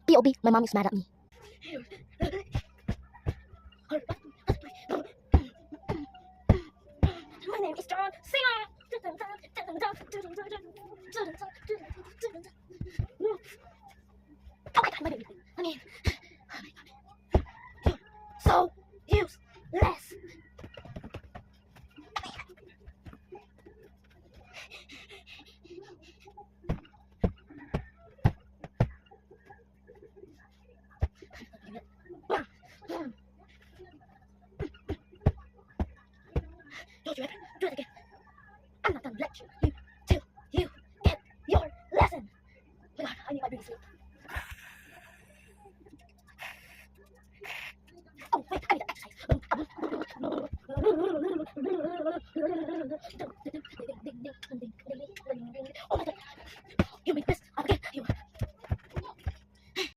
POV, my mom is mad at me. My name is John Cena. Okay, my baby. I mean,